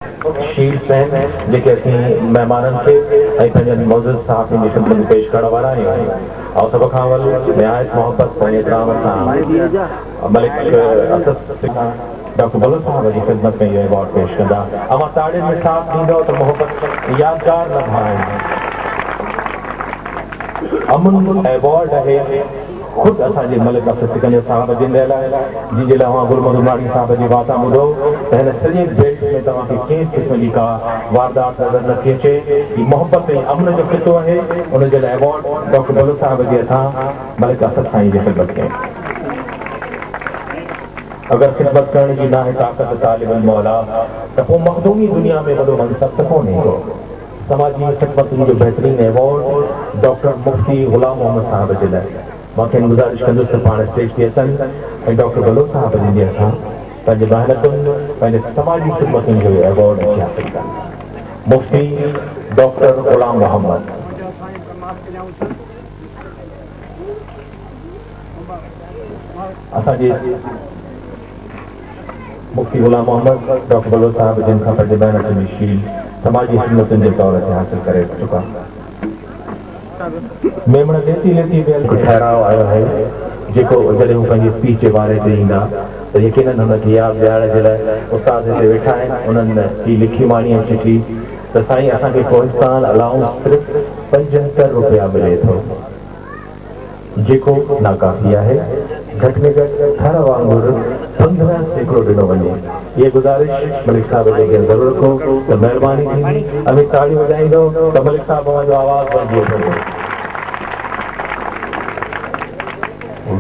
Sheets हैं जेके असीं महिमाननि खे ऐं पंहिंजनि मौज़ूद सहाफ़ियुनि जी ख़िदमत में पेश करण वारा आहियूं ऐं सभ खां अवल निहायत मोहब्बत ऐं इकराम सां मलिक असद डॉक्टर बलो साहब जी ख़िदमत में इहो अवॉर्ड पेश कंदा। अवां ताड़ियुनि में साथ ॾींदव त मोहब्बत यादगार लम्हा आहिनि। अमन अवॉर्ड है खुद असांजे मलिक असद सिकंदर साहब जिंदल आहे जिनजे लाइ गुल मधुमाणी साहब जी वाता ॿुधो त हिन सॼे बेल्ट में तव्हांखे कंहिं क़िस्म जी का वारदात नज़र नथी अचे। ही मोहब्बत ऐं अमन जो खितो आहे। उनजे लाइ अवॉर्ड डॉक्टर बलो साहब जे हथां मलिक असद साईं जी ख़िदमत कयईं। अगरि ख़िदमत करण जी नाहे ताक़त तालिब मौला त पोइ मखदूमी दुनिया में वॾो मनसब त कोन्हे को। समाजी ख़िदमतुनि जो बहितरीन अवॉर्ड डॉक्टर मुफ्ती गुलाम मोहम्मद साहब जे लाइ मां गुज़ारिश कंदुसि त पाण स्टेज ते अचनि ऐं डॉक्टर बलो साहब जे हथां पंहिंजे महिनतुनि पंहिंजे समाजी ख़िदमतुनि जो अवॉर्ड अची हासिल कनि। मुफ्ती डॉक्टर गुलाम मोहम्मद। असांजे मुफ्ती गुलाम मोहम्मद डॉक्टर बलो साहब जिन खां पंहिंजे महिनतुनि जी शील्ड समाजी ख़िदमतुनि जे तौर ते हासिल करे चुका। मेमण लेती लेती ठहराव आयो है जेको जॾहिं हू पंहिंजी स्पीच जे बारे ते ईंदा त यकीनन हुनखे यादि ॾियारण जे लाइ उस्ताद हिते वेठा आहिनि। उन्हनि ही लिखी माणी ऐं चिठी त साईं असांखे कोहिस्तान अलाउंस सिर्फ़ु 75 रुपया मिले थो जेको नाकाफ़ी आहे। घटि में घटि हर वांगुरु 15 सैकड़ो ॾिनो वञे। ये गुज़ारिश मलिक साहब जे ज़रूरत हो त महिरबानी थींदी अभी ताड़ी वॼाईंदो त मलिक साहब जो आवाज़ बणिजी वेंदो।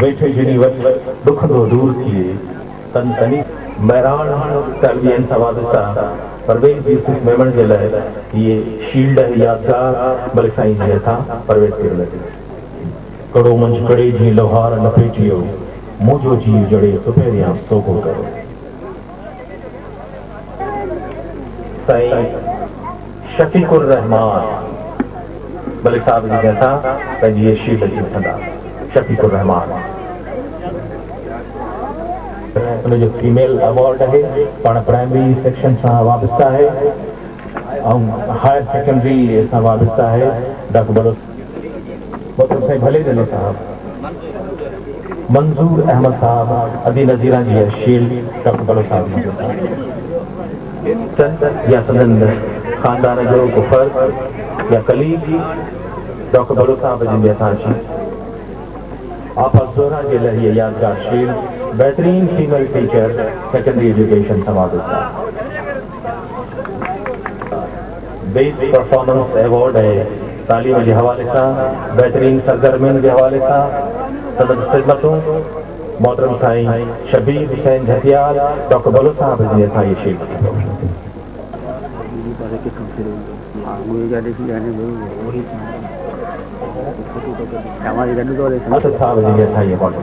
वेठे जॾहिं वटि ॾुखंदो दूर थिए तन तनी महिराण तलबियन सां वाबस्ता परवेज़ यूसुफ मेमण जे लाइ ये शील्ड यादगार मलिक साईं जे हथां परवेज़ कयो लॻे। कड़ो मंझि कड़े जी लोहार लपेटियो मुंहिंजो जीव जड़े सुपेरियां सोगो करो। साईं शफीकुर रहमान मलिक साहब जी हथां पंहिंजी ये शील्ड अची वठंदा। शफीकुर रहमान उनजो फीमेल अवॉर्ड है। पाण प्राइमरी सेक्शन सां वाबस्ता है ऐं हायर सेकेंडरी सां वाबस्ता है। डॉक्टर बलो साईं भले दिलो साहब मंजूर अहमद साहब अदी नज़ीरा जी शील्ड डॉक्टर बलो साहब या सदन खानदान जो को फर्द या कलीग डॉक्टर बलो साहब जिन हथां अची आपा ज़ोहरा के लिए ये यादगार शील्ड बेहतरीन फीमेल टीचर सेकेंडरी एजुकेशन सां वाबस्ता। बेस्ट परफॉर्मेंस अवॉर्ड है तालीम के हवाले से बेहतरीन सरगर्मियों के हवाले से सदन खिदमतों मोहतरम साईं शबीर हुसैन झटियाल डॉक्टर बलो साहब जी हथां ये शील्ड असद साहब जी हथां ये अवॉर्ड।